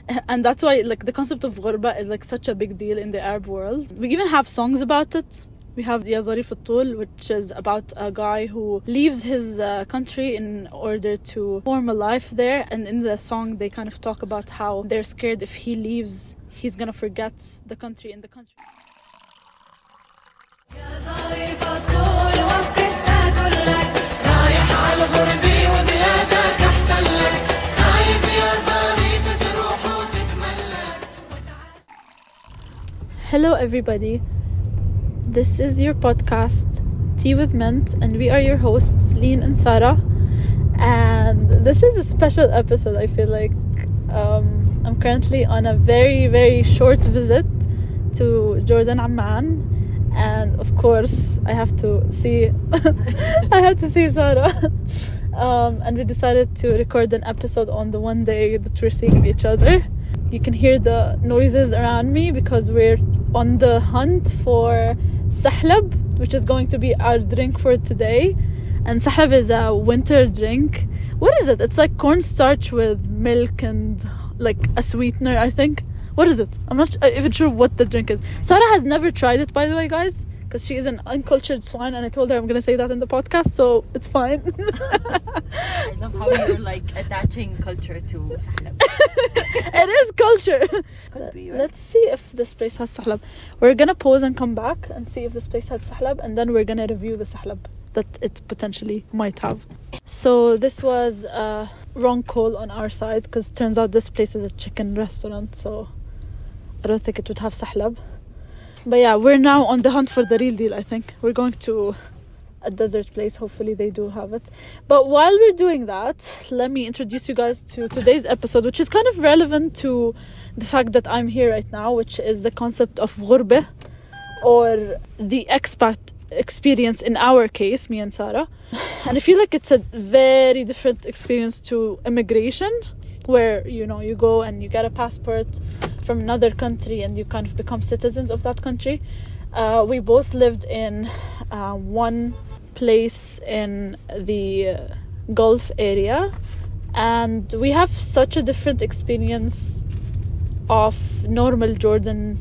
And that's why like the concept of Ghorba is like such a big deal in the Arab world. We even have songs about it. We have Zareef Al Tool, which is about a guy who leaves his country in order to form a life there. And in the song, they kind of talk about how they're scared if he leaves, he's gonna forget the country in the country. Hello everybody. This is your podcast, Tea with Mint, and we are your hosts, Leen and Sara. And this is a special episode, I feel like. I'm currently on a very, very short visit to Jordan, Amman. And of course, I have to see Sara. And we decided to record an episode on the one day that we're seeing each other. You can hear the noises around me because we're on the hunt for sahlab, which is going to be our drink for today. And sahlab is a winter drink. What is it? It's like cornstarch with milk and like a sweetener, I think. What is it? I'm not even sure what the drink is. Sara has never tried it, by the way, guys, because she is an uncultured swine, and I told her I'm going to say that in the podcast, so it's fine. I love how you're like attaching culture to sahlab. It is culture. Could be, right? Let's see if this place has sahlab. We're going to pause and come back and see if this place has sahlab, and then we're going to review the sahlab that it potentially might have. So this was a wrong call on our side, because it turns out this place is a chicken restaurant, so I don't think it would have sahlab. But yeah, we're now on the hunt for the real deal, I think. We're going to a desert place. Hopefully they do have it. But while we're doing that, let me introduce you guys to today's episode, which is kind of relevant to the fact that I'm here right now, which is the concept of ghurba, or the expat experience in our case, me and Sara. And I feel like it's a very different experience to immigration, where, you know, you go and you get a passport from another country and you kind of become citizens of that country. We both lived in one place in the Gulf area, and we have such a different experience of normal Jordan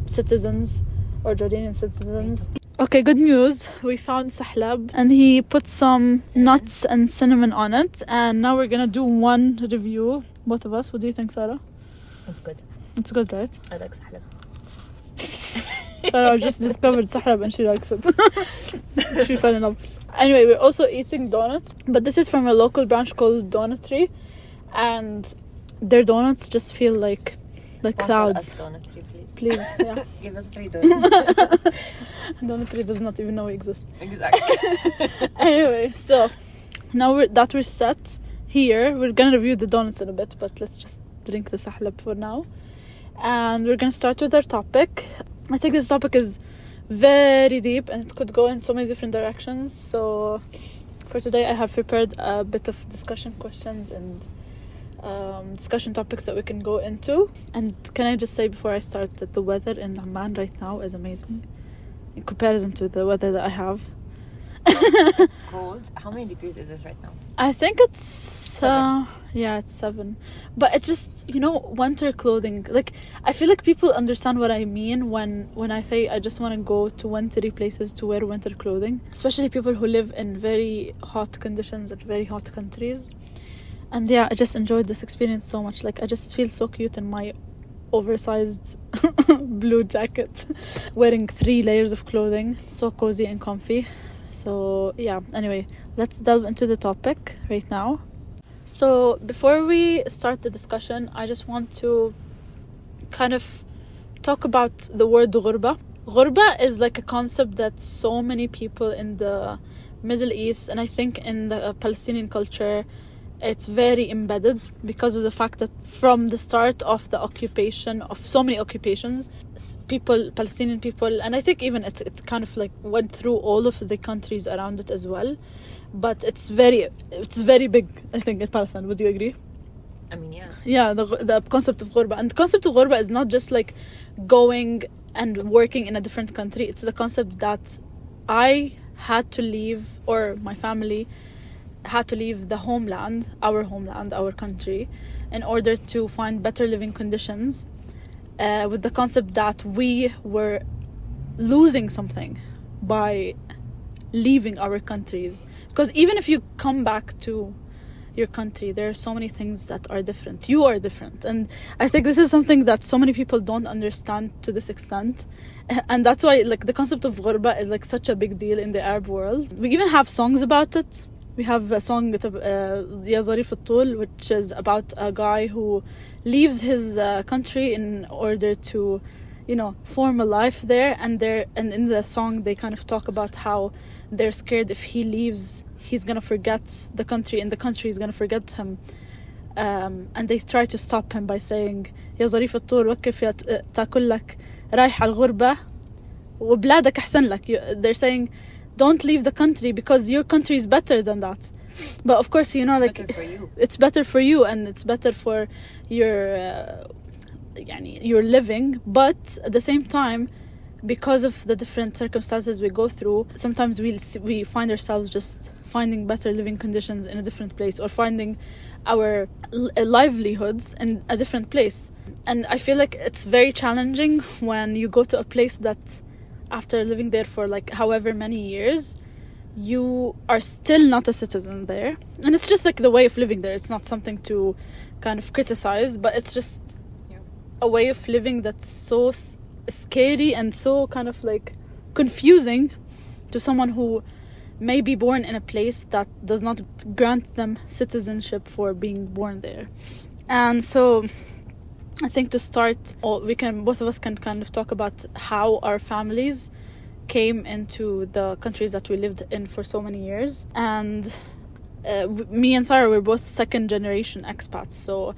citizens or Jordanian citizens. Okay, good news. We found sahlab, and he put some nuts and cinnamon on it, and now we're gonna do one review, both of us. What do you think, Sara? It's good. It's good, right? I like sahlab. Sarah just discovered sahlab and she likes it. She fell in love. Anyway, we're also eating donuts, but this is from a local branch called Donutry, and their donuts just feel like clouds. Donutry, please. Please, yeah. Give us free donuts. Donutry does not even know we exist. Exactly. Anyway, so now we're set here. We're gonna review the donuts in a bit, but let's just drink the sahlab for now. And we're gonna start with our topic. I think this topic is very deep and it could go in so many different directions. So for today I have prepared a bit of discussion questions and discussion topics that we can go into. And can I just say before I start that the weather in Amman right now is amazing in comparison to the weather that I have. It's cold. How many degrees is it right now? I think it's it's 7. But it's just, you know, winter clothing. Like, I feel like people understand what I mean when I say I just want to go to wintry places to wear winter clothing, especially people who live in very hot conditions and very hot countries. And yeah, I just enjoyed this experience so much. Like, I just feel so cute in my oversized blue jacket, wearing 3 layers of clothing, so cozy and comfy. So yeah, anyway, let's delve into the topic right now. So before we start the discussion, I just want to kind of talk about the word ghurba. Ghurba is like a concept that so many people in the Middle East, and I think in the Palestinian culture, it's very embedded because of the fact that from the start of the occupation of so many occupations, Palestinian people, and I think even it's kind of like went through all of the countries around it as well, but it's very big, I think, in Palestine. Would you agree? I mean, yeah, the concept of ghurba. And the concept of ghurba is not just like going and working in a different country. It's the concept that I had to leave, or my family had to leave the homeland, our country, in order to find better living conditions, with the concept that we were losing something by leaving our countries. Because even if you come back to your country, there are so many things that are different. You are different, and I think this is something that so many people don't understand to this extent, and that's why like the concept of ghurba is like such a big deal in the Arab world. We even have songs about it. We have a song Ya Zareef Al Tool, which is about a guy who leaves his country in order to, you know, form a life there, and in the song they kind of talk about how they're scared if he leaves, he's gonna forget the country and the country is gonna forget him, and they try to stop him by saying يا ظريف الطول وقف تاكل لك رايح على الغربة وبلادك أحسن لك. They're saying don't leave the country because your country is better than that. But of course, you know, like it's better for you and it's better for your living, but at the same time, because of the different circumstances we go through, sometimes we find ourselves just finding better living conditions in a different place, or finding our livelihoods in a different place. And I feel like it's very challenging when you go to a place that after living there for like however many years, you are still not a citizen there. And it's just like the way of living there. It's not something to kind of criticize, but it's just a way of living that's so scary and so kind of like confusing to someone who may be born in a place that does not grant them citizenship for being born there. And so I think to start, both of us can kind of talk about how our families came into the countries that we lived in for so many years. And me and Sarah were both second generation expats, so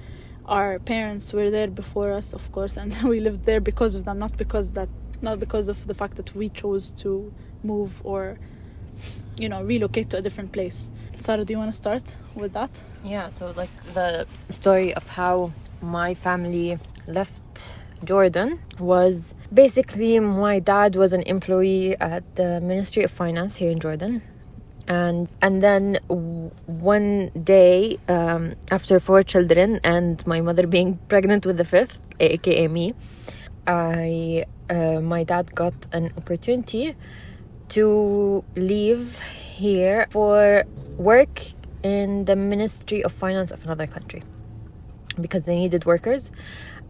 our parents were there before us, of course, and we lived there because of them, not because of the fact that we chose to move or, you know, relocate to a different place. Sarah, do you want to start with that? Yeah, so like the story of how my family left Jordan was basically my dad was an employee at the Ministry of Finance here in Jordan. And then one day, after 4 children and my mother being pregnant with the 5th, aka me, my dad got an opportunity to leave here for work in the Ministry of Finance of another country because they needed workers.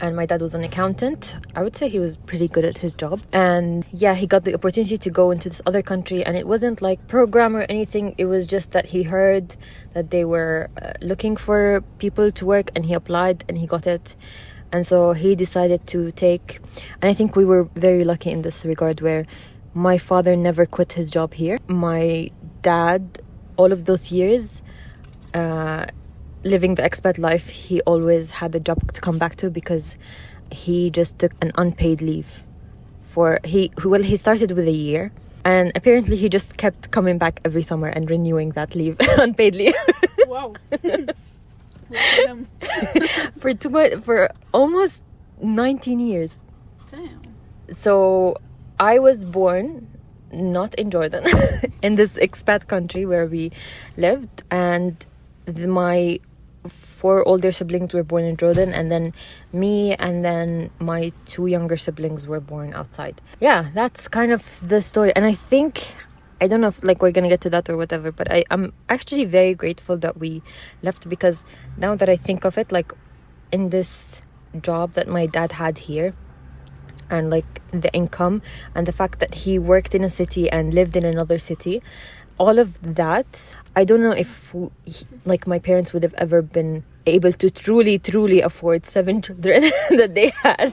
And my dad was an accountant. I would say he was pretty good at his job. And yeah, he got the opportunity to go into this other country. And it wasn't like program or anything. It was just that he heard that they were looking for people to work. And he applied and he got it. And so he decided to take... And I think we were very lucky in this regard where my father never quit his job here. My dad, all of those years... living the expat life, he always had a job to come back to because he just took an unpaid leave he started with a year, and apparently he just kept coming back every summer and renewing that leave unpaid leave. Wow. for almost 19 years. Damn. So I was born not in Jordan in this expat country where we lived, and my 4 older siblings were born in Jordan, and then me and then my 2 younger siblings were born outside. Yeah, that's kind of the story. And I think, I don't know if like we're gonna get to that or whatever, but I'm actually very grateful that we left, because now that I think of it, like in this job that my dad had here, and like the income and the fact that he worked in a city and lived in another city, all of that, I don't know if like my parents would have ever been able to truly afford 7 children that they had.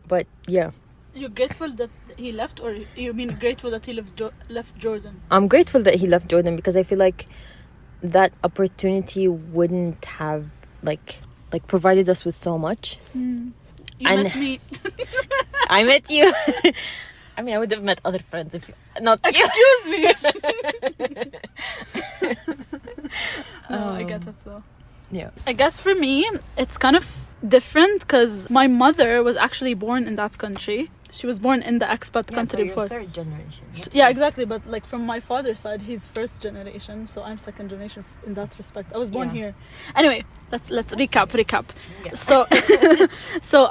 But yeah. You're grateful that he left, or you mean grateful that he left Jordan? I'm grateful that he left Jordan because I feel like that opportunity wouldn't have like provided us with so much. You met me. I met you. I mean, I would have met other friends if not you. Excuse me. No, I get it though. Yeah. I guess for me, it's kind of different because my mother was actually born in that country. She was born in the expat country so before. third generation. Yeah, exactly. But like from my father's side, he's first generation, so I'm second generation in that respect. I was born here. Anyway, let's recap. Yeah. So,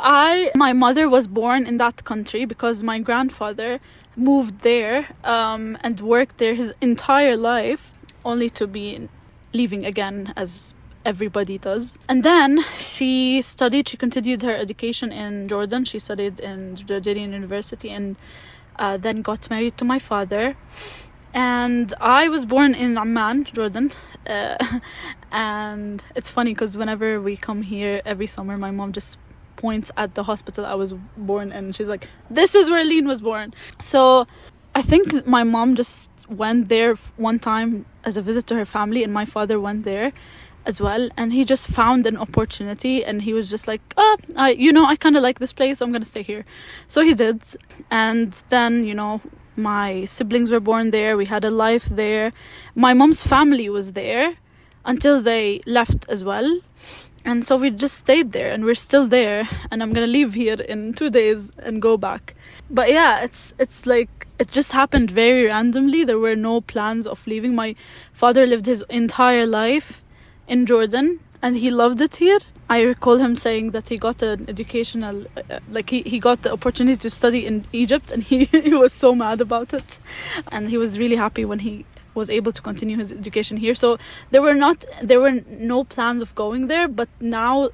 my mother was born in that country because my grandfather moved there and worked there his entire life, only to be leaving again as everybody does. And then she continued her education in Jordan. She studied in Jordanian University and then got married to my father. And I was born in Amman, Jordan. And it's funny because whenever we come here every summer, my mom just points at the hospital I was born in, and she's like, this is where Leen was born. So I think my mom just went there one time as a visit to her family, and my father went there as well, and he just found an opportunity, and he was just like, I kind of like this place, so I'm gonna stay here. So he did. And then, my siblings were born there. We had a life there. My mom's family was there until they left as well, and so we just stayed there, and we're still there, and I'm gonna leave here in 2 days and go back. But yeah, it's like it just happened very randomly. There were no plans of leaving. My father lived his entire life in Jordan, and he loved it here. I recall him saying that he got an educational, he got the opportunity to study in Egypt, and he was so mad about it. And he was really happy when he was able to continue his education here. So there were no plans of going there, but now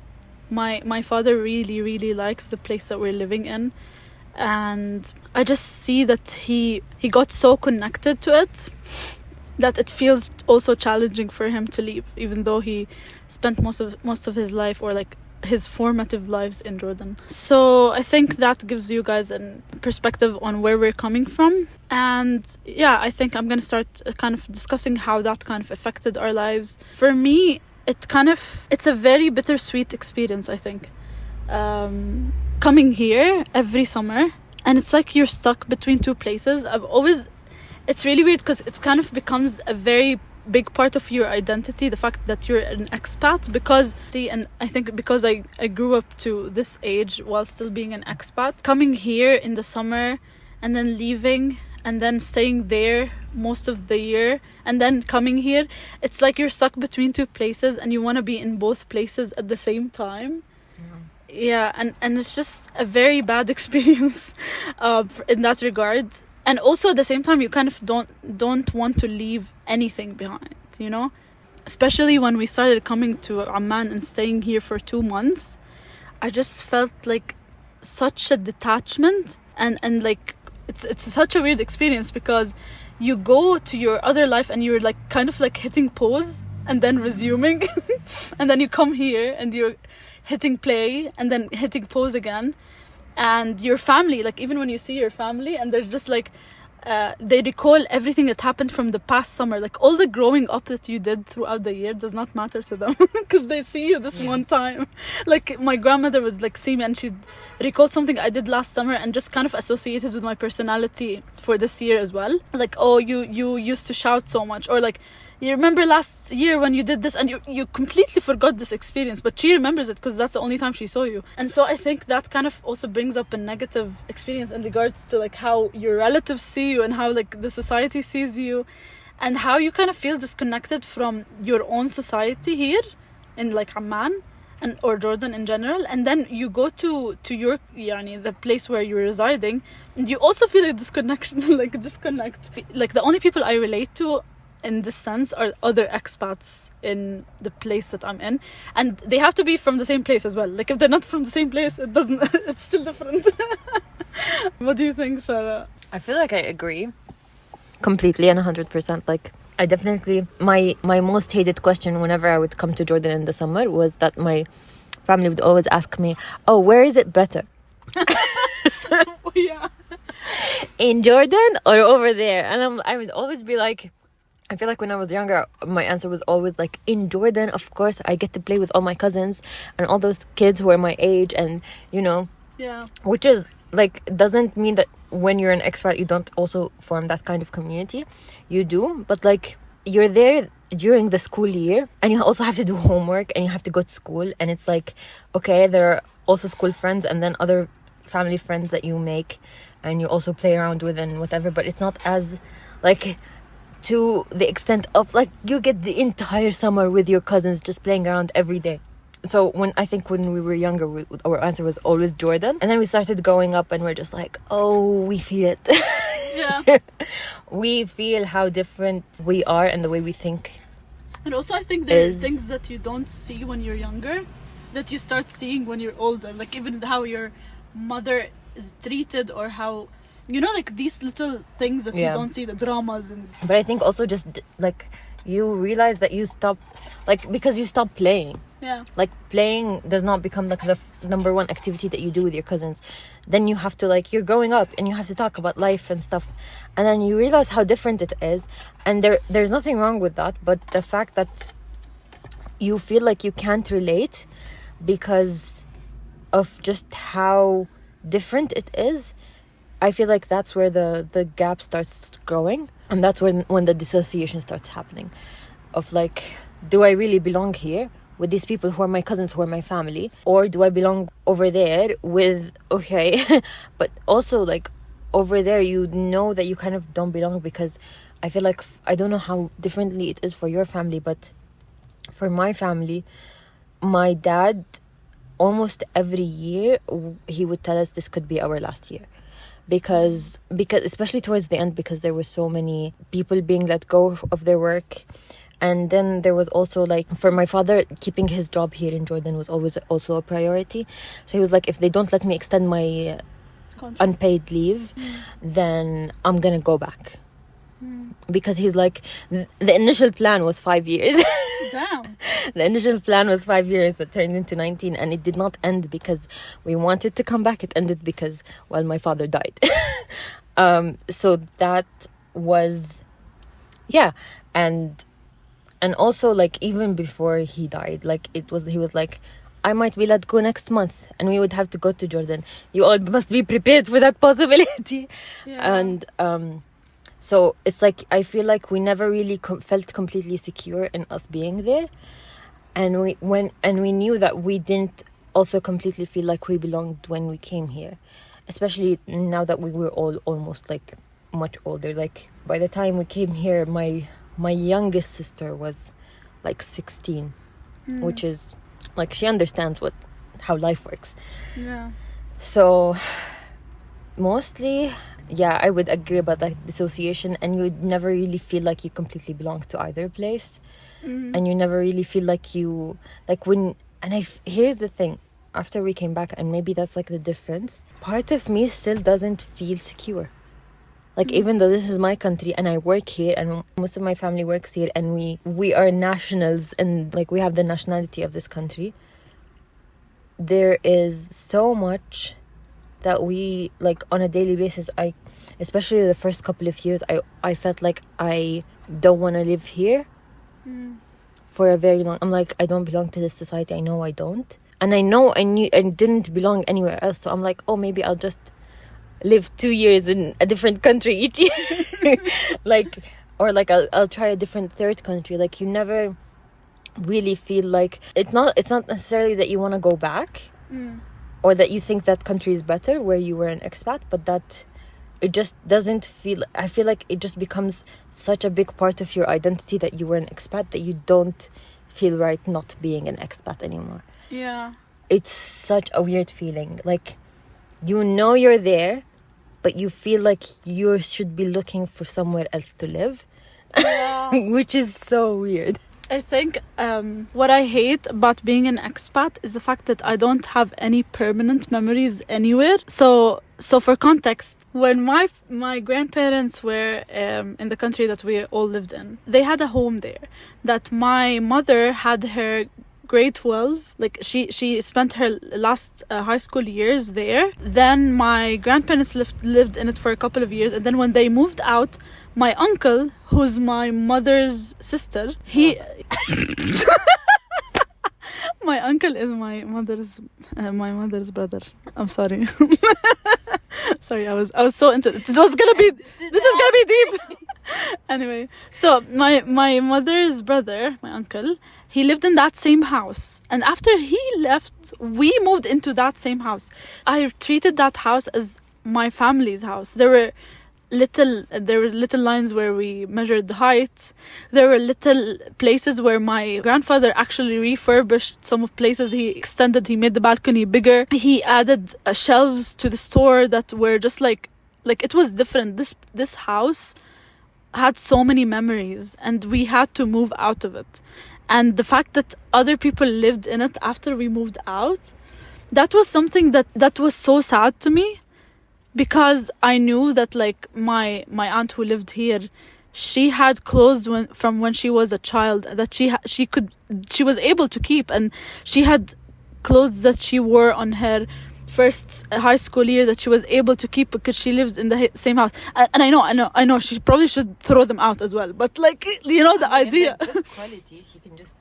my father really, really likes the place that we're living in. And I just see that he got so connected to it that it feels also challenging for him to leave, even though he spent most of his life, or like his formative lives, in Jordan. So I think that gives you guys a perspective on where we're coming from. And yeah, I think I'm going to start kind of discussing how that kind of affected our lives. For me, it's a very bittersweet experience, I think. Coming here every summer, and it's like you're stuck between two places. It's really weird because it kind of becomes a very big part of your identity, the fact that you're an expat, and I think because I grew up to this age while still being an expat, coming here in the summer and then leaving and then staying there most of the year and then coming here, it's like you're stuck between two places and you want to be in both places at the same time. Yeah, and it's just a very bad experience in that regard. And also at the same time, you kind of don't want to leave anything behind, Especially when we started coming to Amman and staying here for 2 months, I just felt like such a detachment, and like it's such a weird experience because you go to your other life and you're like kind of like hitting pause and then resuming, and then you come here and you're hitting play and then hitting pause again. And your family, like even when you see your family and they're just like they recall everything that happened from the past summer, like all the growing up that you did throughout the year does not matter to them because they see you this one time. Like my grandmother would like see me and she'd recall something I did last summer and just kind of associated with my personality for this year as well. Like, oh, you used to shout so much, or like, you remember last year when you did this, and you completely forgot this experience, but she remembers it because that's the only time she saw you. And so I think that kind of also brings up a negative experience in regards to like how your relatives see you and how like the society sees you, and how you kind of feel disconnected from your own society here in like Amman or Jordan in general. And then you go to your the place where you're residing, and you also feel a disconnection, like the only people I relate to in this sense are other expats in the place that I'm in, and they have to be from the same place as well. Like if they're not from the same place, it's still different. What do you think, Sarah? I feel like I agree completely and 100%. Like I definitely, my most hated question whenever I would come to Jordan in the summer was that my family would always ask me, oh, where is it better? Yeah. In Jordan or over there? And I would always be like, I feel like when I was younger, my answer was always like, in Jordan, of course, I get to play with all my cousins and all those kids who are my age, and yeah, which is like, doesn't mean that when you're an expat you don't also form that kind of community. You do, but like you're there during the school year and you also have to do homework and you have to go to school, and it's like, okay, there are also school friends and then other family friends that you make and you also play around with and whatever, but it's not as like to the extent of like you get the entire summer with your cousins just playing around every day. So when we were younger, our answer was always Jordan, and then we started growing up and we're just like, oh, we feel it. Yeah. We feel how different we are and the way we think. And also I think there are things that you don't see when you're younger that you start seeing when you're older, like even how your mother is treated, or how, you know, like these little things that you don't see, the dramas. And but I think also just like you realize that you stop, like, because you stop playing. Yeah. Like playing does not become like the number one activity that you do with your cousins. Then you have to, like, you're growing up and you have to talk about life and stuff, and then you realize how different it is. And there's nothing wrong with that, but the fact that you feel like you can't relate because of just how different it is, I feel like that's where the gap starts growing, and that's when the dissociation starts happening of like, do I really belong here with these people who are my cousins, who are my family, or do I belong over there with, okay, but also like over there you know that you kind of don't belong, because I feel like, I don't know how differently it is for your family, but for my family, my dad, almost every year he would tell us this could be our last year, because especially towards the end, because there were so many people being let go of their work. And then there was also like, for my father, keeping his job here in Jordan was always also a priority. So he was like, if they don't let me extend my unpaid leave, then I'm gonna go back. Because he's like, the initial plan was 5 years. Damn. The initial plan was 5 years that turned into 19, and it did not end because we wanted to come back. It ended because, well, my father died. So that was, yeah. And also, like, even before he died, like, he was like, I might be let go next month and we would have to go to Jordan. You all must be prepared for that possibility. Yeah. And so it's like, I feel like we never really felt completely secure in us being there. And we knew that we didn't also completely feel like we belonged when we came here. Especially now that we were all almost like much older. Like, by the time we came here, my youngest sister was like 16, which is like, she understands how life works. Yeah. So mostly, yeah, I would agree about that dissociation, and you would never really feel like you completely belong to either place. And you never really feel like you, like, when, and here's the thing, after we came back, and maybe that's like the difference, part of me still doesn't feel secure. Like, even though this is my country and I work here and most of my family works here, and we are nationals, and like, we have the nationality of this country, there is so much that we, like, on a daily basis, especially the first couple of years, I felt like I don't want to live here for a very long, I'm like, I don't belong to this society. I know I don't. And I know I didn't belong anywhere else. So I'm like, oh, maybe I'll just live 2 years in a different country each year. Like, or like I'll try a different third country. Like, you never really feel like, it's not necessarily that you want to go back or that you think that country is better where you were an expat, but that it just doesn't feel, I feel like it just becomes such a big part of your identity that you were an expat that you don't feel right not being an expat anymore. Yeah. It's such a weird feeling. Like, you know you're there, but you feel like you should be looking for somewhere else to live. Yeah. Which is so weird. I think what I hate about being an expat is the fact that I don't have any permanent memories anywhere. So for context, when my grandparents were in the country that we all lived in, they had a home there that my mother had her grade 12, like she spent her last high school years there. Then my grandparents lived in it for a couple of years, and then when they moved out, my uncle, who's my mother's sister, my uncle is my mother's brother. I'm sorry. Sorry, I was so into it. This is gonna be deep. Anyway, so my mother's brother, my uncle, he lived in that same house, and after he left, we moved into that same house. I treated that house as my family's house. There were little lines where we measured the height. There were little places where my grandfather actually refurbished some of places. He made the balcony bigger. He added shelves to the store that were just like it was different. This house had so many memories, and we had to move out of it. And the fact that other people lived in it after we moved out, that was something that was so sad to me, because I knew that like my aunt who lived here, she had clothes from when she was a child that she was able to keep, and she had clothes that she wore on her first high school year that she was able to keep because she lives in the same house. And I know she probably should throw them out as well, but like, you know, the idea. If they're good quality, she can just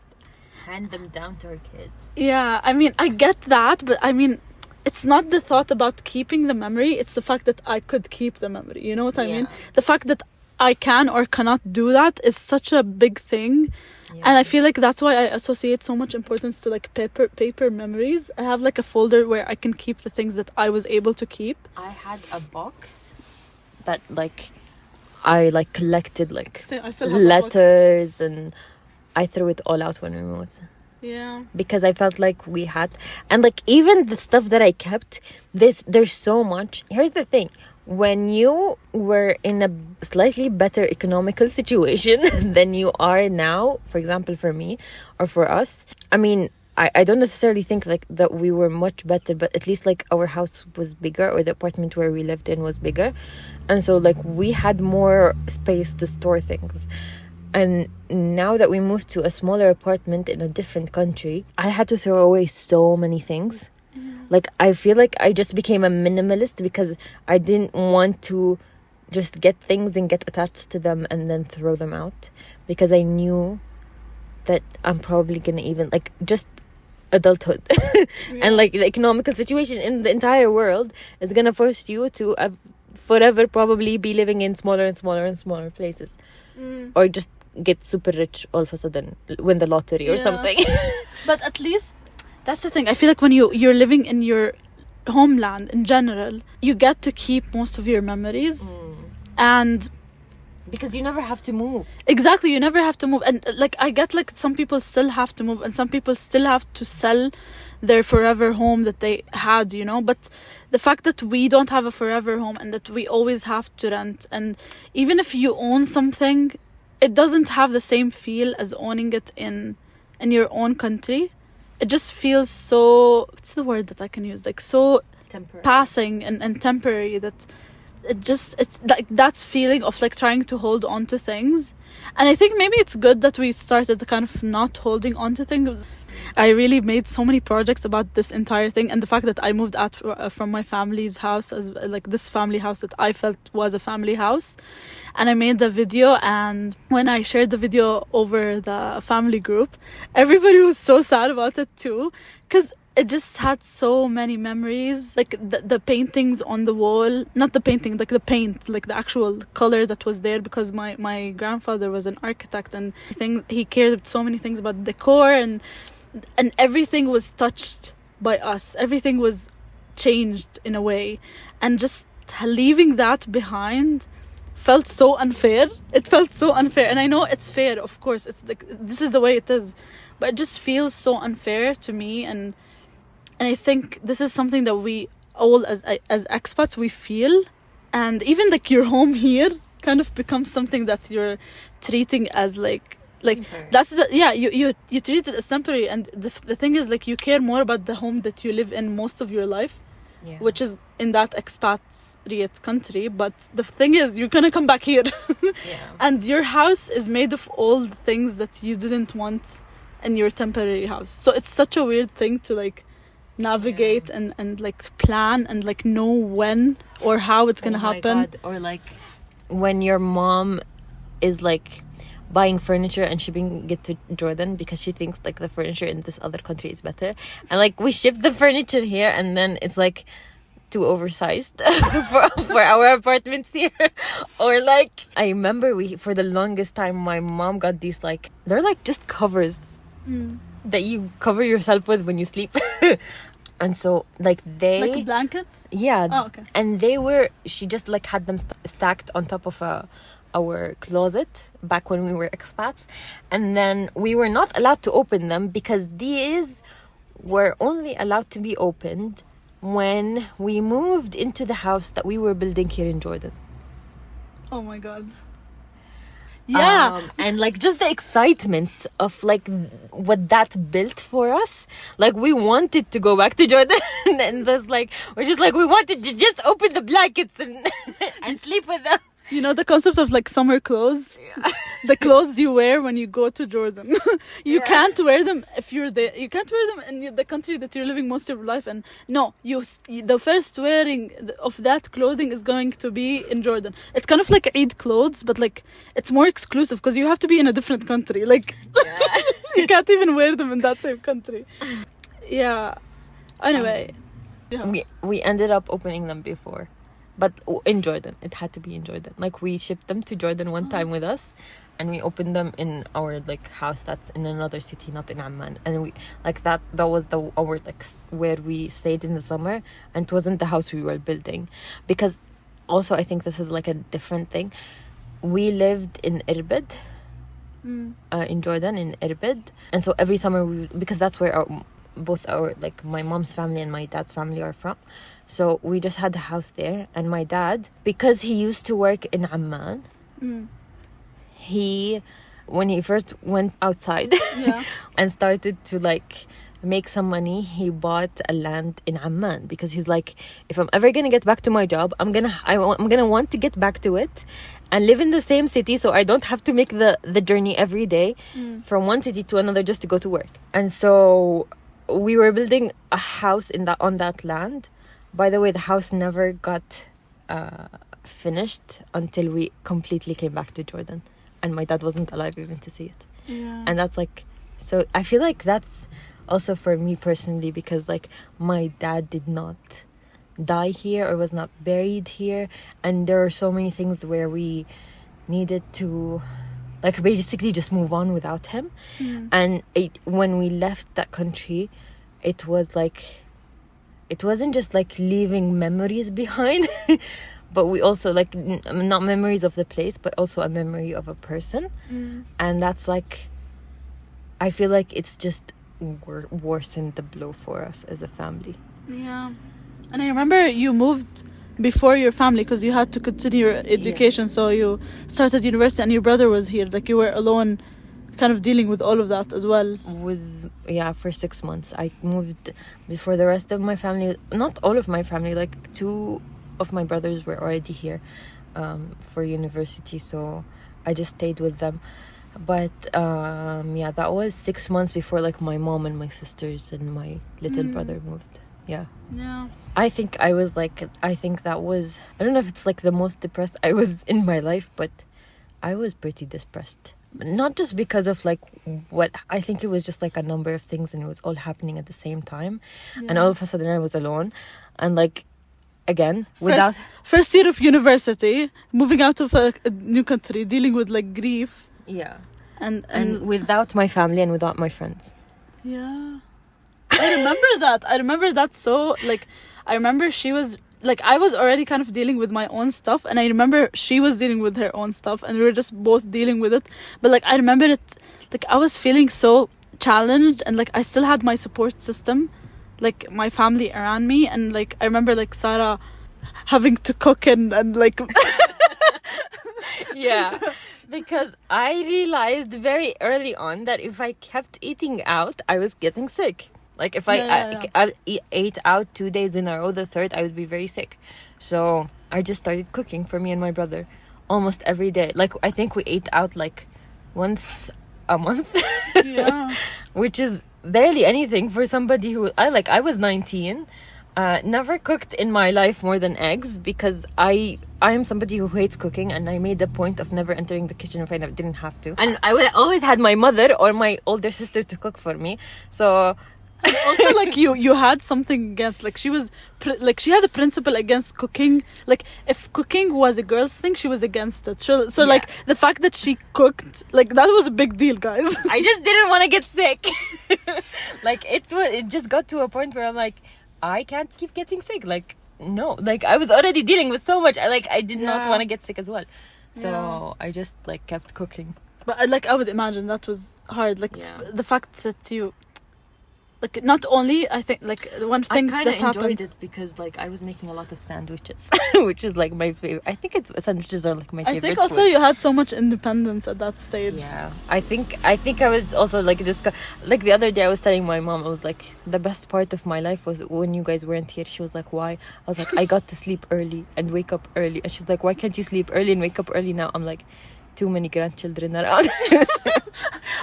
hand them down to her kids. Yeah, I mean, I get that, but I mean, it's not the thought about keeping the memory, it's the fact that I could keep the memory. You know what I mean? The fact that I can or cannot do that is such a big thing. Yeah. And I feel like that's why I associate so much importance to like paper memories. I have like a folder where I can keep the things that I was able to keep. I had a box that like I like collected like letters, and I threw it all out when we moved. Yeah, because I felt like we had, and like even the stuff that I kept, there's so much. Here's the thing: when you were in a slightly better economical situation than you are now, for example, for me or for us, I mean, I don't necessarily think like that we were much better, but at least like our house was bigger, or the apartment where we lived in was bigger, and so like we had more space to store things. And now that we moved to a smaller apartment in a different country, I had to throw away so many things. Like, I feel like I just became a minimalist because I didn't want to just get things and get attached to them and then throw them out. Because I knew that I'm probably going to even, like, just adulthood. And, like, the economical situation in the entire world is going to force you to forever probably be living in smaller and smaller and smaller places. Or just get super rich all of a sudden, win the lottery or something. But at least that's the thing. I feel like when you're living in your homeland in general, you get to keep most of your memories. And because you never have to move. Exactly, you never have to move. And like I get like some people still have to move, and some people still have to sell their forever home that they had, you know. But the fact that we don't have a forever home and that we always have to rent, and even if you own something, it doesn't have the same feel as owning it in your own country. It just feels so, what's the word that I can use, like so temporary. Passing and temporary, that it's like that feeling of like trying to hold on to things. And I think maybe it's good that we started kind of not holding on to things. I really made so many projects about this entire thing, and the fact that I moved out from my family's house, as like this family house that I felt was a family house, and I made the video. And when I shared the video over the family group, everybody was so sad about it too, because it just had so many memories. Like the paintings on the wall, not the painting, like the paint, like the actual color that was there, because my grandfather was an architect, and he cared so many things about decor, and everything was touched by us. Everything was changed in a way, and just leaving that behind felt so unfair. It felt so unfair, and I know it's fair, of course, it's like this is the way it is, but it just feels so unfair to me. And I think this is something that we all as expats we feel, and even like your home here kind of becomes something that you're treating as like that's the you treat it as temporary. And the thing is, like, you care more about the home that you live in most of your life, which is in that expatriate country. But the thing is, you're gonna come back here. And your house is made of all the things that you didn't want in your temporary house. So it's such a weird thing to like navigate and like plan and like know when or how it's gonna happen. God. Or like when your mom is like buying furniture and shipping it to Jordan because she thinks like the furniture in this other country is better, and like we ship the furniture here, and then it's like too oversized for our apartments here. Or like, I remember for the longest time my mom got these like, they're like just covers that you cover yourself with when you sleep. And so like like blankets. Yeah. Oh, okay. And she just like had them stacked on top of our closet back when we were expats, and then we were not allowed to open them because these were only allowed to be opened when we moved into the house that we were building here in Jordan. Oh my god. Yeah. And like just the excitement of like what that built for us. Like we wanted to go back to Jordan and there's like, we're just like, we wanted to just open the blankets and and sleep with them. You know the concept of like summer clothes? Yeah. The clothes you wear when you go to Jordan. You can't wear them if you're there. You can't wear them in the country that you're living most of your life in. No, the first wearing of that clothing is going to be in Jordan. It's kind of like Eid clothes, but like it's more exclusive because you have to be in a different country. Like you can't even wear them in that same country. Yeah. Anyway. We ended up opening them before. But in Jordan, it had to be in Jordan. Like we shipped them to Jordan one time with us, and we opened them in our like house that's in another city, not in Amman. And we like that was our like where we stayed in the summer, and it wasn't the house we were building, because also I think this is like a different thing. We lived in Irbid, in Jordan, in Irbid, and so every summer because that's where both our like my mom's family and my dad's family are from. So we just had a house there, and my dad, because he used to work in Amman, when he first went outside and started to like make some money, he bought a land in Amman because he's like, if I'm ever gonna get back to my job, I'm gonna want to get back to it and live in the same city, so I don't have to make the journey every day from one city to another just to go to work. And so we were building a house on that land. By the way, the house never got finished until we completely came back to Jordan, and my dad wasn't alive even to see it. Yeah. And that's like, so I feel like that's also for me personally, because like my dad did not die here or was not buried here, and there are so many things where we needed to like basically just move on without him. And when we left that country, it was like, it wasn't just like leaving memories behind, but we also like not memories of the place, but also a memory of a person. And that's like, I feel like it's just worsened the blow for us as a family. Yeah. And I remember you moved before your family because you had to continue your education. So you started university and your brother was here. Like you were alone kind of dealing with all of that as well. For 6 months. I moved before the rest of my family. Not all of my family, like 2 of my brothers were already here for university, so I just stayed with them. But that was 6 months before like my mom and my sisters and my little brother moved. Yeah. I think that was, I don't know if it's like the most depressed I was in my life, but I was pretty depressed. Not just because of like what I think, it was just like a number of things, and it was all happening at the same time. And all of a sudden I was alone, and like again without first year of university, moving out of a new country, dealing with like grief, and without my family and without my friends. I remember that so like I remember she was like, I was already kind of dealing with my own stuff, and I remember she was dealing with her own stuff, and we were just both dealing with it. But like I remember it, like I was feeling so challenged, and like I still had my support system, like my family around me. And like I remember like Sara having to cook and like because I realized very early on that if I kept eating out, I was getting sick. Like if I ate out 2 days in a row, the third I would be very sick. So I just started cooking for me and my brother almost every day. Like I think we ate out like once a month, which is barely anything for somebody who I was 19, never cooked in my life more than eggs, because I am somebody who hates cooking, and I made a point of never entering the kitchen if I didn't have to. And I always had my mother or my older sister to cook for me. So Also, like you had something against, like she was like she had a principle against cooking. Like if cooking was a girl's thing, she was against it. So Yeah. like the fact that she cooked, like that was a big deal, guys. I just didn't want to get sick. Like it just got to a point where I'm like, I can't keep getting sick. Like no, like I was already dealing with so much. I did not Yeah. want to get sick as well. So Yeah. I just like kept cooking. But I would imagine that was hard. Like Yeah. the fact that you, like, not only I think like one thing I that kind of enjoyed happened. it because like I was making a lot of sandwiches, which is like my favorite. I think sandwiches are like my favorite. I think also food. you had so much independence at that stage. Yeah, I think I was also like this. Like the other day, I was telling my mom, I was like, the best part of my life was when you guys weren't here. She was like, why? I was like, I got to sleep early and wake up early. And she's like, why can't you sleep early and wake up early now? I'm like, too many grandchildren around,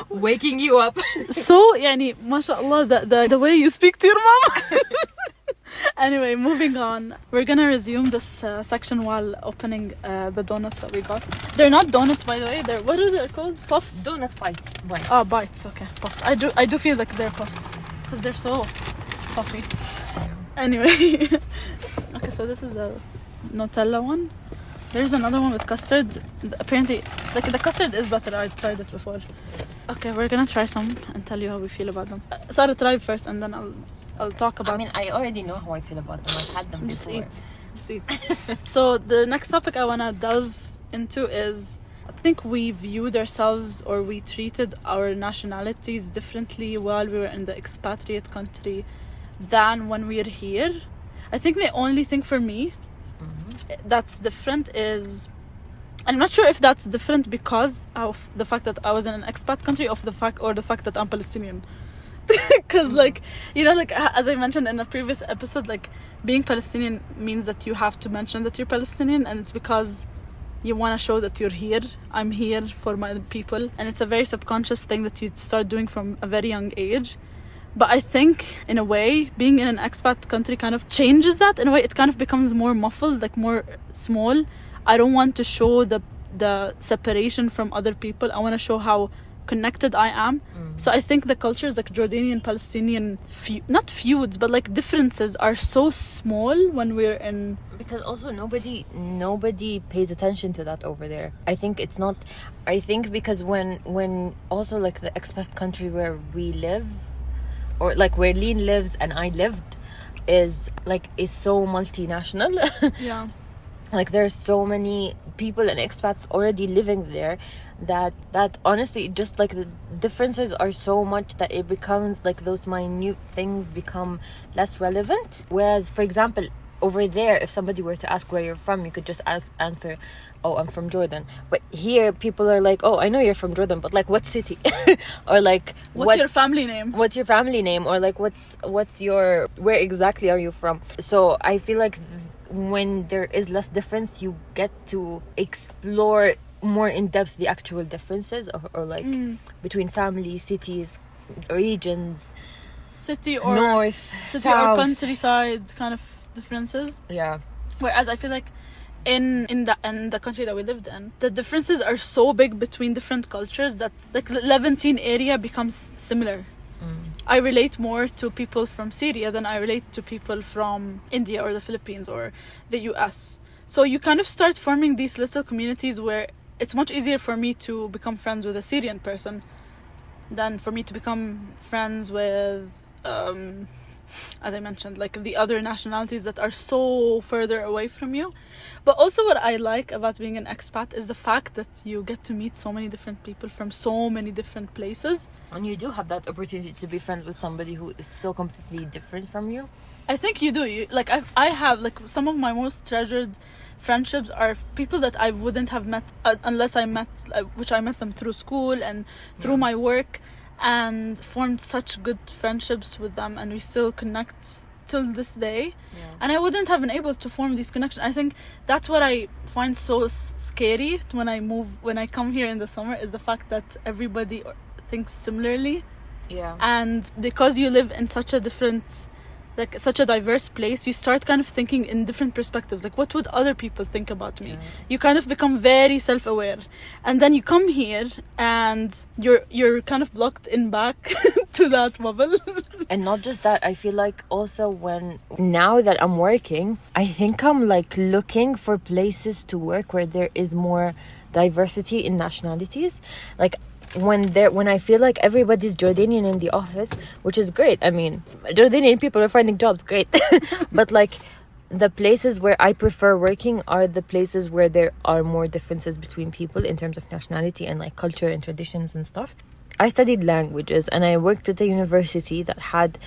waking you up. So يعني ما شاء الله the way you speak to your mom. Anyway, moving on. We're gonna resume this section while opening the donuts that we got. They're not donuts, by the way. They're, what are they called? Puffs? Donut pie. Bites. Oh, bites. Okay, puffs. I do feel like they're puffs because they're so puffy. Anyway, okay. So this is the Nutella one. There's another one with custard. Apparently, like the custard is better. I tried it before. Okay, we're gonna try some and tell you how we feel about them. Sarah, try first, and then I'll talk about. I mean, I already know how I feel about them. I've had them just before. just eat. So the next topic I wanna delve into is, I think we viewed ourselves or we treated our nationalities differently while we were in the expatriate country than when we're here. I think the only thing for me that's different is, I'm not sure if that's different because of the fact that I was in an expat country or the fact that I'm Palestinian. Because like, you know, like as I mentioned in a previous episode, like being Palestinian means that you have to mention that you're Palestinian, and it's because you want to show that you're here. I'm here for my people, and it's a very subconscious thing that you start doing from a very young age. But I think, in a way, being in an expat country kind of changes that. In a way, it kind of becomes more muffled, like more small. I don't want to show the separation from other people. I want to show how connected I am. So I think the cultures, like Jordanian, Palestinian, not feuds, but like differences are so small when we're in... Because also nobody pays attention to that over there. I think it's not... I think because when also like the expat country where we live, or like where Leen lives and I lived, is so multinational. Yeah. Like there's so many people and expats already living there that honestly just like the differences are so much that it becomes like those minute things become less relevant. Whereas, for example, over there, if somebody were to ask where you're from, you could just answer, oh, I'm from Jordan. But here people are like, oh, I know you're from Jordan, but like what city? Or like what's your family name? What's your family name? Or like what's your, where exactly are you from? So I feel like when there is less difference, you get to explore more in depth the actual differences or like between families, cities, regions, city or north, city south. or countryside kind of differences. Yeah. Whereas I feel like in the country that we lived in, the differences are so big between different cultures that like the Levantine area becomes similar. I relate more to people from Syria than I relate to people from India or the Philippines or the US. So you kind of start forming these little communities where it's much easier for me to become friends with a Syrian person than for me to become friends with, as I mentioned, like the other nationalities that are so further away from you. But also what I like about being an expat is the fact that you get to meet so many different people from so many different places. And you do have that opportunity to be friends with somebody who is so completely different from you. I think you do. Like I have like some of my most treasured friendships are people that I wouldn't have met unless I met them through school and through my work, and formed such good friendships with them, and we still connect till this day. And I wouldn't have been able to form these connections. I think that's what I find so scary when I come here in the summer, is the fact that everybody thinks similarly. Yeah. And because you live in such a different like such a diverse place, you start kind of thinking in different perspectives. Like, what would other people think about me? You kind of become very self-aware, and then you come here and you're kind of blocked in back to that bubble. And not just that, I feel like also now that I'm working, I think I'm like looking for places to work where there is more diversity in nationalities. Like when I feel like everybody's Jordanian in the office, which is great. I mean, Jordanian people are finding jobs, great. But like the places where I prefer working are the places where there are more differences between people in terms of nationality and like culture and traditions and stuff. I studied languages and I worked at a university that had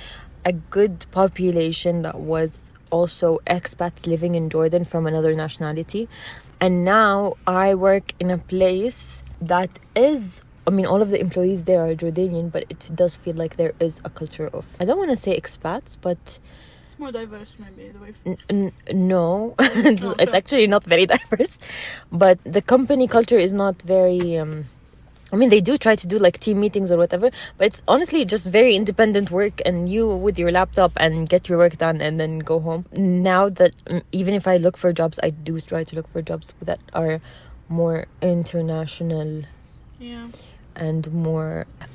a good population that was also expats living in Jordan from another nationality. And now I work in a place that is, I mean, all of the employees there are Jordanian, but it does feel like there is a culture of, I don't want to say expats, but it's more diverse, maybe, the way. No, it's actually not very diverse. But the company culture is not very, I mean, they do try to do like team meetings or whatever, but it's honestly just very independent work, and you with your laptop and get your work done and then go home. Now that even if I look for jobs, I do try to look for jobs that are more international. Yeah. And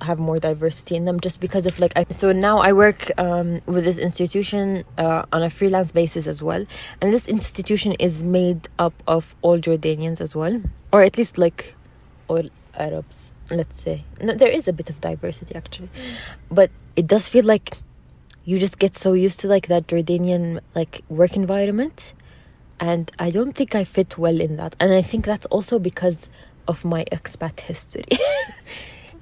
have more diversity in them, just because of like so now I work with this institution on a freelance basis as well, and this institution is made up of all Jordanians as well, or at least like all Arabs, let's say. No, there is a bit of diversity actually, but it does feel like you just get so used to like that Jordanian like work environment, and I don't think I fit well in that, and I think that's also because of my expat history.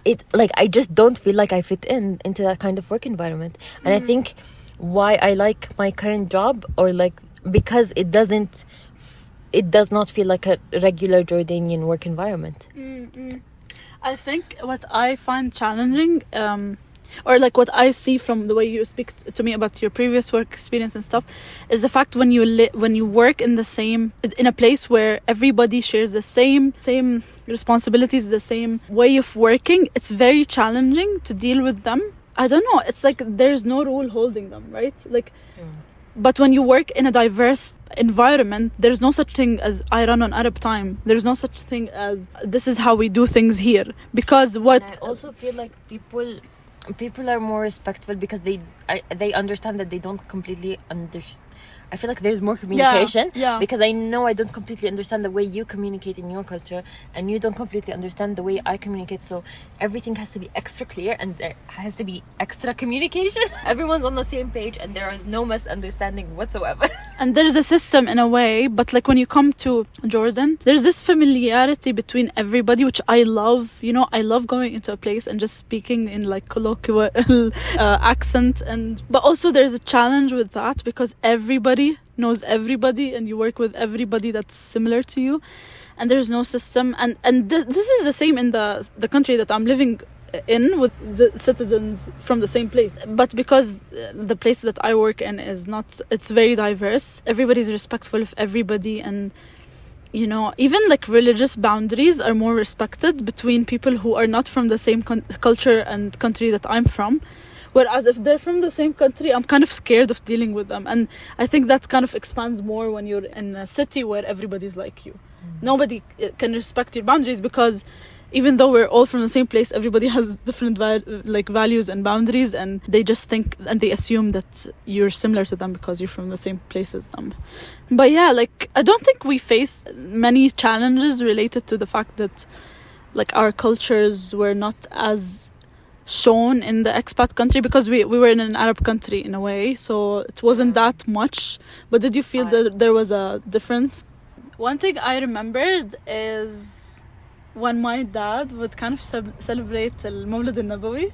It like I just don't feel like I fit into that kind of work environment, and I think why I like my current job, or like because it does not feel like a regular Jordanian work environment. I think what I find challenging, or like what I see from the way you speak to me about your previous work experience and stuff, is the fact when you work in a place where everybody shares the same responsibilities, the same way of working, it's very challenging to deal with them. I don't know, it's like there's no rule holding them, right? Like but when you work in a diverse environment, there's no such thing as I run on Arab time. There's no such thing as this is how we do things here, because what and I also feel like people are more respectful because they understand that they don't completely understand. I feel like there's more communication because I know I don't completely understand the way you communicate in your culture, and you don't completely understand the way I communicate, so everything has to be extra clear and there has to be extra communication. Everyone's on the same page and there is no misunderstanding whatsoever. And there's a system in a way, but like when you come to Jordan, there's this familiarity between everybody, which I love. You know, I love going into a place and just speaking in like colloquial accent, but also there's a challenge with that because everybody knows everybody and you work with everybody that's similar to you, and there's no system, and this is the same in the country that I'm living in, with the citizens from the same place. But because the place that I work in is not, it's very diverse, everybody's respectful of everybody, and you know, even like religious boundaries are more respected between people who are not from the same culture and country that I'm from. Whereas if they're from the same country, I'm kind of scared of dealing with them. And I think that kind of expands more when you're in a city where everybody's like you. Nobody can respect your boundaries because even though we're all from the same place, everybody has different values and boundaries, and they just think and they assume that you're similar to them because you're from the same place as them. But yeah, like I don't think we face many challenges related to the fact that like our cultures were not as shown in the expat country, because we were in an Arab country in a way, so it wasn't that much. But did you feel that there was a difference? One thing I remembered is when my dad would kind of celebrate al-Mawlid al-Nabawi,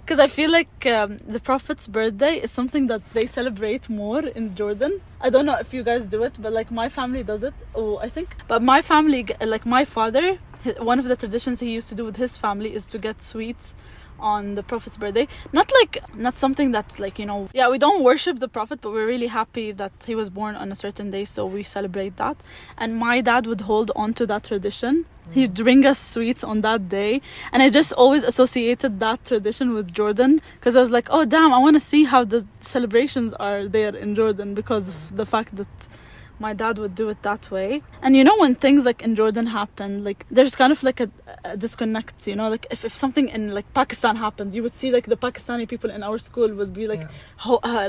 because I feel like the Prophet's birthday is something that they celebrate more in Jordan. I don't know if you guys do it, but like my family does it, I think. But my family, like my father, one of the traditions he used to do with his family is to get sweets on the Prophet's birthday. Not something that's like, you know, we don't worship the Prophet, but we're really happy that he was born on a certain day, so we celebrate that. And my dad would hold on to that tradition. He'd bring us sweets on that day, and I just always associated that tradition with Jordan, because I was like, oh damn, I want to see how the celebrations are there in Jordan, because of the fact that my dad would do it that way. And you know, when things like in Jordan happen, like there's kind of like a disconnect, you know, like if something in like Pakistan happened, you would see like the Pakistani people in our school would be like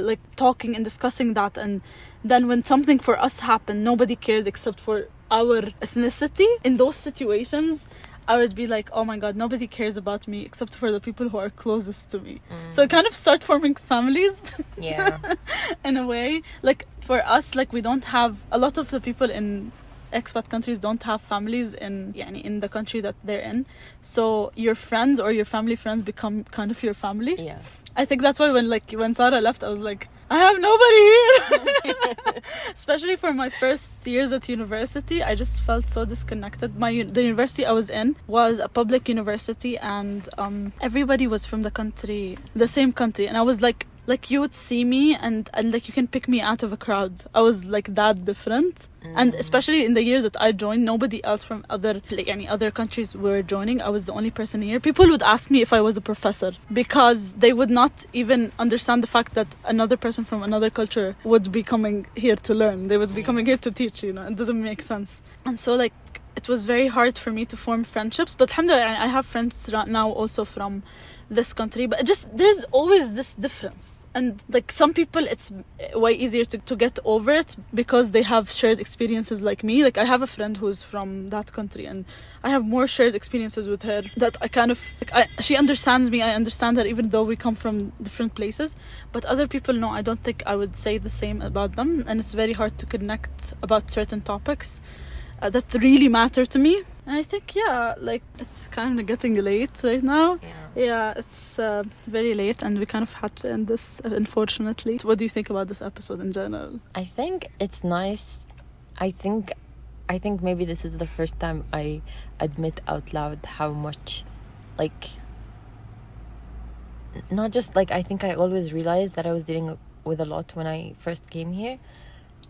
like talking and discussing that, and then when something for us happened, nobody cared except for our ethnicity. In those situations, I would be like, oh my god, nobody cares about me except for the people who are closest to me. So I kind of start forming families. In a way, like for us, like we don't have, a lot of the people in expat countries don't have families in the country that they're in, so your friends or your family friends become kind of your family. I think that's why when Sara left, I was like, I have nobody here. Especially for my first years at university, I just felt so disconnected. The university I was in was a public university, and everybody was from the same country, and I was like you would see me and like you can pick me out of a crowd. I was like that different. And especially in the year that I joined, nobody else from other countries were joining. I was the only person here. People would ask me if I was a professor, because they would not even understand the fact that another person from another culture would be coming here to learn. They would be coming here to teach, you know. It doesn't make sense. And so like it was very hard for me to form friendships, but alhamdulillah, I have friends now also from this country, but there's always this difference. And like some people, it's way easier to get over it because they have shared experiences like me. Like I have a friend who's from that country, and I have more shared experiences with her that I kind of she understands me, I understand her, even though we come from different places. But other people, no, I don't think I would say the same about them, and it's very hard to connect about certain topics that really matter to me. And I think like it's kind of getting late right now. It's very late, and we kind of had to end this, unfortunately. What do you think about this episode in general? I think it's nice. I think maybe this is the first time I admit out loud how much, like, not just like, I think I always realized that I was dealing with a lot when I first came here,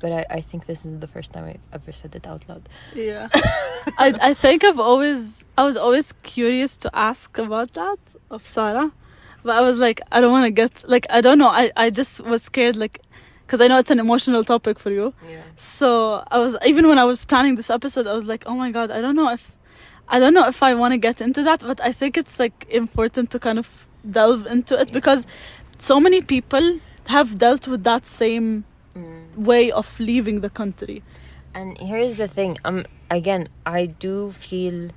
but I think this is the first time I've ever said it out loud. I think I was always curious to ask about that of Sara, but I was like, I don't want to get, like, I don't know, I just was scared, like, because I know it's an emotional topic for you. So even when I was planning this episode, I was like, oh my god, I don't know if I want to get into that, but I think it's like important to kind of delve into it, because so many people have dealt with that same way of leaving the country. And here's the thing, again, I do feel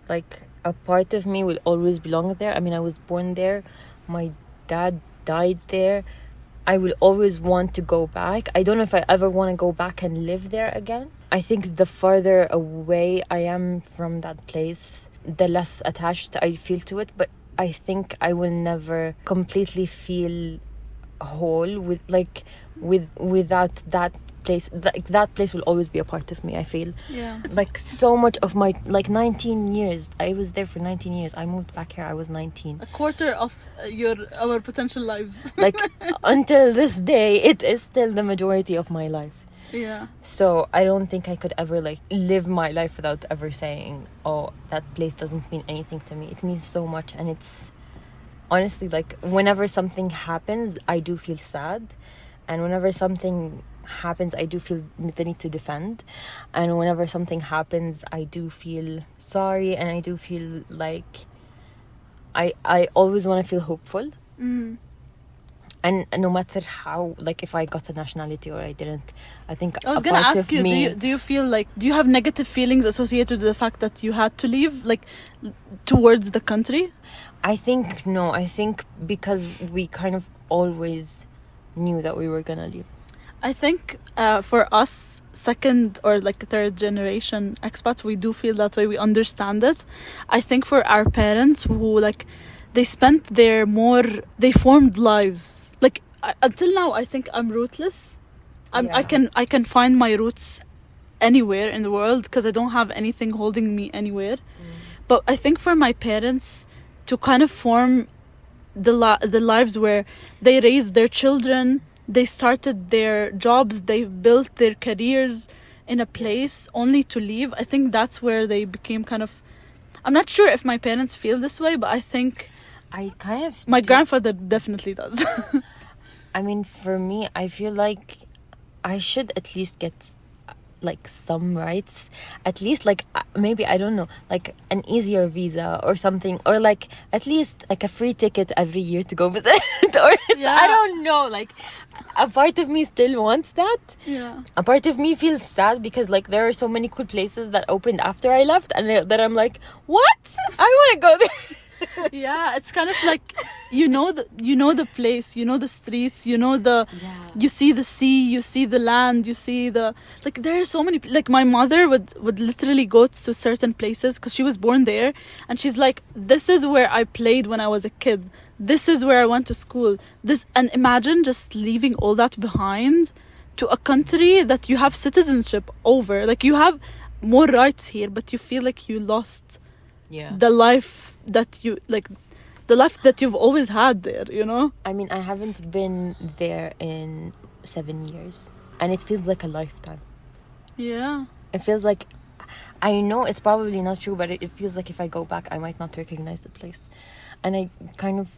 like a part of me will always belong there. I mean, I was born there, my dad died there. I will always want to go back. I don't know if I ever want to go back and live there again. I think the farther away I am from that place, the less attached I feel to it. But I think I will never completely feel whole without that place. That place will always be a part of me, I feel. Like so much of my 19 years, I was there for 19 years. I moved back here, I was 19. A quarter of our potential lives. Like until this day, it is still the majority of my life. So I don't think I could ever like live my life without ever saying, oh, that place doesn't mean anything to me. It means so much. And it's honestly like whenever something happens, I do feel sad. And whenever something happens, I do feel the need to defend. And whenever something happens, I do feel sorry, and I do feel like I always want to feel hopeful. And no matter how, like if I got a nationality or I didn't, I think I was gonna ask you, do you feel like, do you have negative feelings associated with the fact that you had to leave, like towards the country? I think no. I think because we kind of always knew that we were gonna leave. I think for us, second or like third generation expats, we do feel that way. We understand it. I think for our parents who like they formed lives. Like until now, I think I'm rootless. I can find my roots anywhere in the world because I don't have anything holding me anywhere. But I think for my parents to kind of form the lives where they raised their children, they started their jobs, they built their careers in a place only to leave. I think that's where they became kind of, I'm not sure if my parents feel this way, but I think I kind of my grandfather definitely does. I mean, for me, I feel like I should at least get like some rights, at least like maybe, I don't know, like an easier visa or something, or like at least like a free ticket every year to go visit. Or I don't know, like a part of me still wants that. Yeah, a part of me feels sad because like there are so many cool places that opened after I left, and that I'm like, what, I want to go there. Yeah, it's kind of like you know the place, you know the streets, you know you see the sea, you see the land, you see the, like there are so many, like my mother would literally go to certain places because she was born there, and she's like, this is where I played when I was a kid, this is where I went to school, this. And imagine just leaving all that behind to a country that you have citizenship over, like you have more rights here, but you feel like you lost the life that you've always had there, you know? I mean, I haven't been there in 7 years, and it feels like a lifetime. Yeah. It feels like, I know it's probably not true, but it feels like if I go back, I might not recognize the place. And I kind of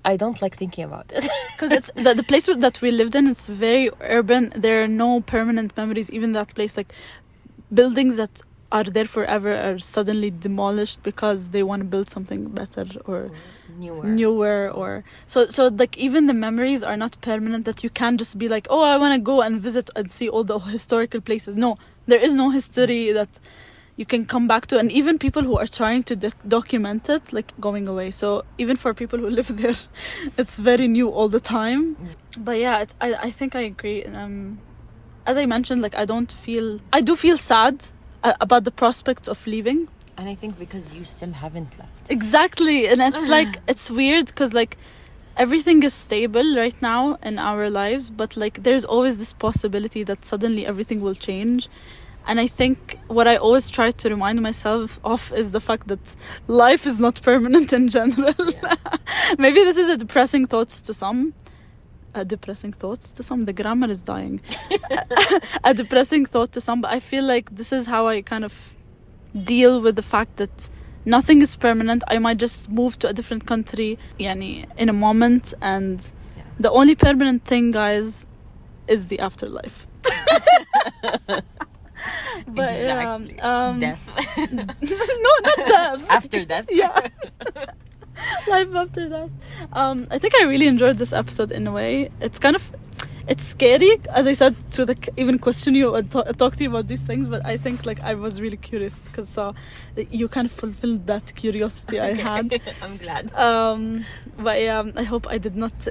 I don't like thinking about it. Because it's the place that we lived in, it's very urban. There are no permanent memories, even that place. Like, buildings that are there forever are suddenly demolished because they want to build something better or newer or so like even the memories are not permanent, that you can't just be like, oh, I want to go and visit and see all the historical places. No, there is no history that you can come back to, and even people who are trying to document it, like, going away. So even for people who live there, it's very new all the time. But yeah, I think I agree. As I mentioned, like, I do feel sad about the prospects of leaving, and I think because you still haven't left. Exactly. And it's like, it's weird because like everything is stable right now in our lives, but like there's always this possibility that suddenly everything will change. And I think what I always try to remind myself of is the fact that life is not permanent in general. Maybe this is a depressing thought to some. The grammar is dying. A depressing thought to some, but I feel like this is how I kind of deal with the fact that nothing is permanent. I might just move to a different country in a moment, and the only permanent thing, guys, is the afterlife. But exactly. Death. No, not death. After death. Yeah. Life after that. I think I really enjoyed this episode in a way. It's scary, as I said, to even question you and talk to you about these things, but I think like I was really curious because you kind of fulfilled that curiosity I had. I'm glad. But yeah, I hope I did not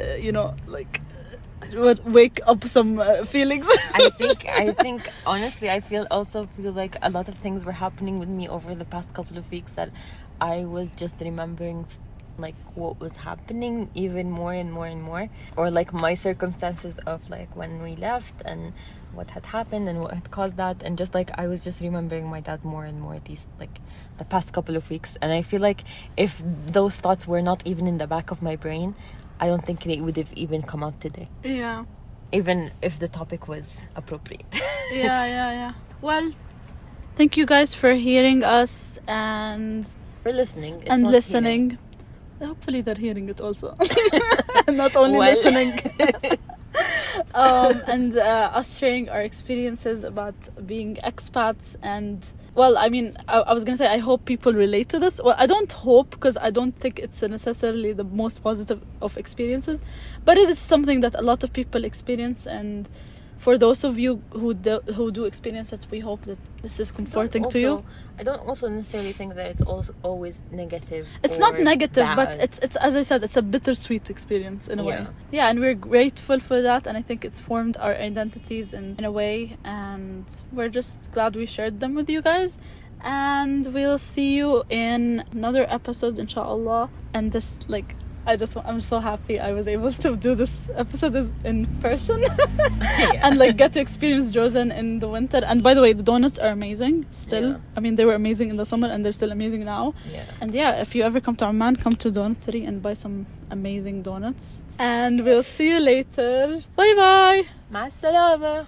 wake up some feelings. I think honestly, I feel like a lot of things were happening with me over the past couple of weeks that I was just remembering like what was happening even more and more and more, or like my circumstances of like when we left and what had happened and what had caused that, and just like I was just remembering my dad more and more these like the past couple of weeks. And I feel like if those thoughts were not even in the back of my brain, I don't think they would have even come out today. Yeah. Even if the topic was appropriate. Yeah. Well, thank you guys for hearing us and for listening. And listening. Hearing. Hopefully they're hearing it also. Not only listening. And us sharing our experiences about being expats. And well, I mean, I was gonna say I hope people relate to this. Well, I don't hope, because I don't think it's necessarily the most positive of experiences, but it is something that a lot of people experience. And for those of you who do experience it, we hope that this is comforting to you. I don't also necessarily think that it's also always negative. It's not negative, bad. but it's as I said, it's a bittersweet experience in a way. Yeah, and we're grateful for that, and I think it's formed our identities in a way, and we're just glad we shared them with you guys. And we'll see you in another episode, inshallah. And this I'm so happy I was able to do this episode in person and like get to experience Jordan in the winter. And by the way, the donuts are amazing still. Yeah. I mean, they were amazing in the summer and they're still amazing now. Yeah. And yeah, if you ever come to Oman, come to Donut City and buy some amazing donuts. And we'll see you later. Bye bye. مع السلامة.